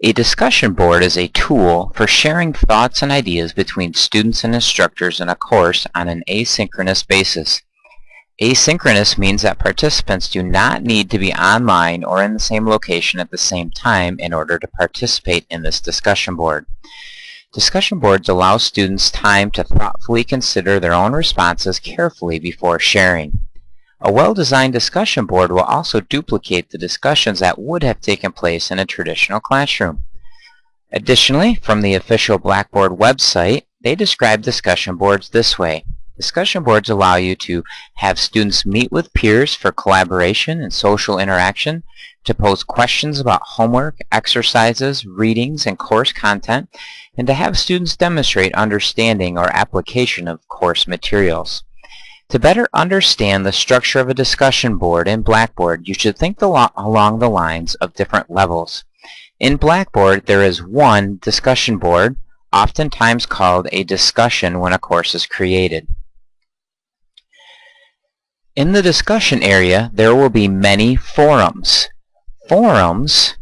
A discussion board is a tool for sharing thoughts and ideas between students and instructors in a course on an asynchronous basis. Asynchronous means that participants do not need to be online or in the same location at the same time in order to participate in this discussion board. Discussion boards allow students time to thoughtfully consider their own responses carefully before sharing. A well-designed discussion board will also duplicate the discussions that would have taken place in a traditional classroom. Additionally, from the official Blackboard website, they describe discussion boards this way. Discussion boards allow you to have students meet with peers for collaboration and social interaction, to pose questions about homework, exercises, readings, and course content, and to have students demonstrate understanding or application of course materials. To better understand the structure of a discussion board in Blackboard, you should think along the lines of different levels. In Blackboard, there is one discussion board, oftentimes called a discussion when a course is created. In the discussion area, there will be many forums. Forums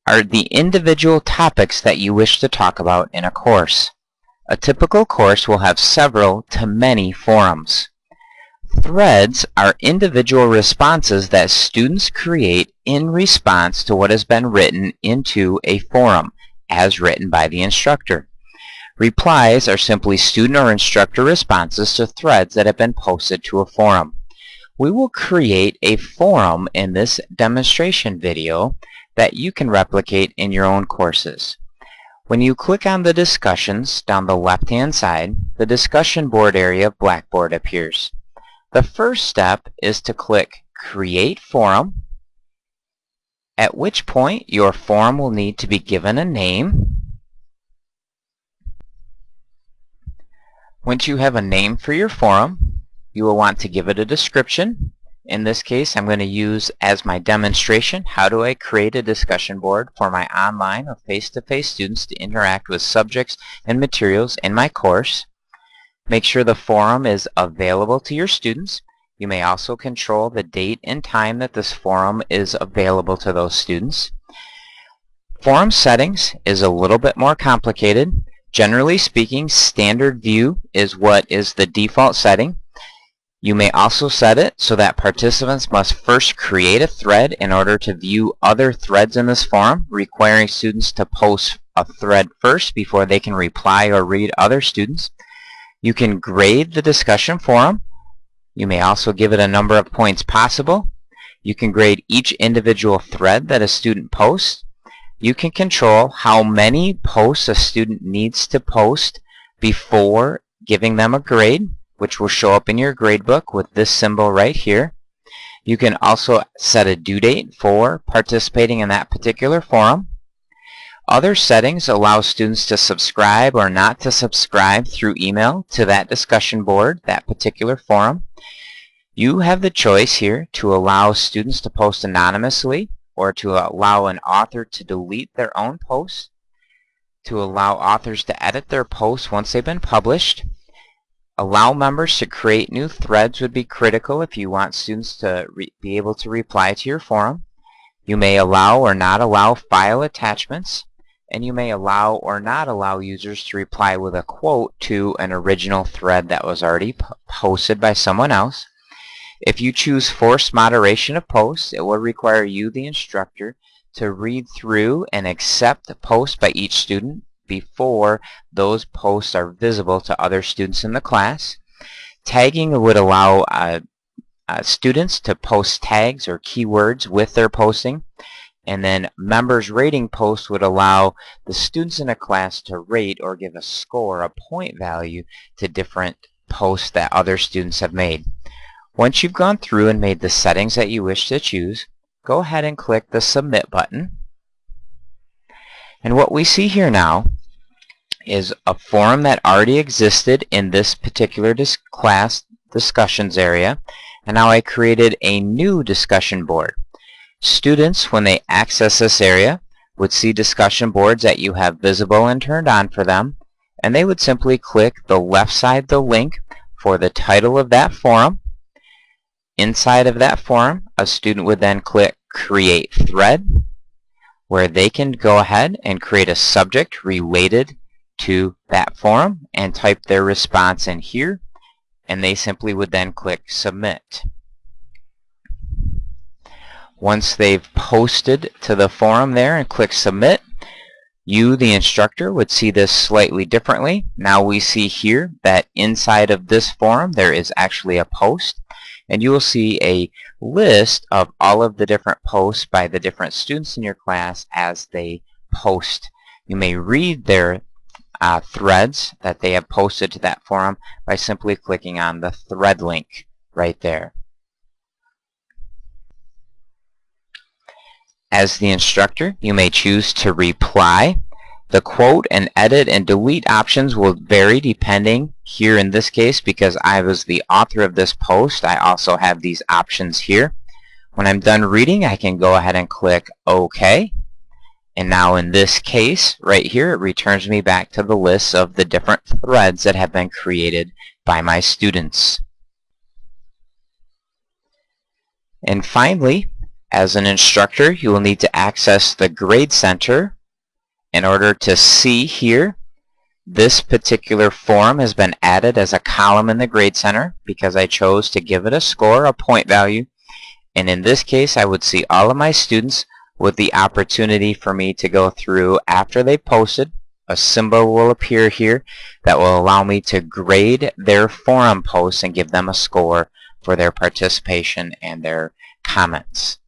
are the individual topics that you wish to talk about in a course. A typical course will have several to many forums. Threads are individual responses that students create in response to what has been written into a forum, as written by the instructor. Replies are simply student or instructor responses to threads that have been posted to a forum. We will create a forum in this demonstration video that you can replicate in your own courses. When you click on the discussions down the left-hand side, the discussion board area of Blackboard appears. The first step is to click Create Forum, at which point your forum will need to be given a name. Once you have a name for your forum, you will want to give it a description. In this case, I'm going to use as my demonstration, how do I create a discussion board for my online or face-to-face students to interact with subjects and materials in my course. Make sure the forum is available to your students. You may also control the date and time that this forum is available to those students. Forum settings is a little bit more complicated. Generally speaking, standard view is what is the default setting. You may also set it so that participants must first create a thread in order to view other threads in this forum, requiring students to post a thread first before they can reply or read other students. You can grade the discussion forum. You may also give it a number of points possible. You can grade each individual thread that a student posts. You can control how many posts a student needs to post before giving them a grade, which will show up in your gradebook with this symbol right here. You can also set a due date for participating in that particular forum. Other settings allow students to subscribe or not to subscribe through email to that discussion board, that particular forum. You have the choice here to allow students to post anonymously or to allow an author to delete their own posts, to allow authors to edit their posts once they've been published. Allow members to create new threads would be critical if you want students to be able to reply to your forum. You may allow or not allow file attachments, and you may allow or not allow users to reply with a quote to an original thread that was already posted by someone else. If you choose forced moderation of posts, it will require you, the instructor, to read through and accept the posts by each student before those posts are visible to other students in the class. Tagging would allow students to post tags or keywords with their posting. And then members rating posts would allow the students in a class to rate or give a score, a point value, to different posts that other students have made. Once you've gone through and made the settings that you wish to choose, go ahead and click the Submit button. And what we see here now is a forum that already existed in this particular class discussions area, and now I created a new discussion board. Students, when they access this area, would see discussion boards that you have visible and turned on for them, and they would simply click the left side the link for the title of that forum. Inside of that forum, a student would then click Create Thread. where they can go ahead and create a subject related to that forum and type their response in here, and they simply would then click submit. Once they've posted to the forum there and click submit, you, the instructor, would see this slightly differently. Now we see here that inside of this forum there is actually a post, and you will see a list of all of the different posts by the different students in your class as they post. You may read their threads that they have posted to that forum by simply clicking on the thread link right there. As the instructor, you may choose to reply. The quote and edit and delete options will vary depending, here in this case, because I was the author of this post, I also have these options here. When I'm done reading, I can go ahead and click OK. And now in this case, right here, it returns me back to the list of the different threads that have been created by my students. And finally, as an instructor, you will need to access the Grade Center in order to see here. This particular forum has been added as a column in the Grade Center because I chose to give it a score, a point value. And in this case, I would see all of my students with the opportunity for me to go through after they posted. A symbol will appear here that will allow me to grade their forum posts and give them a score for their participation and their comments.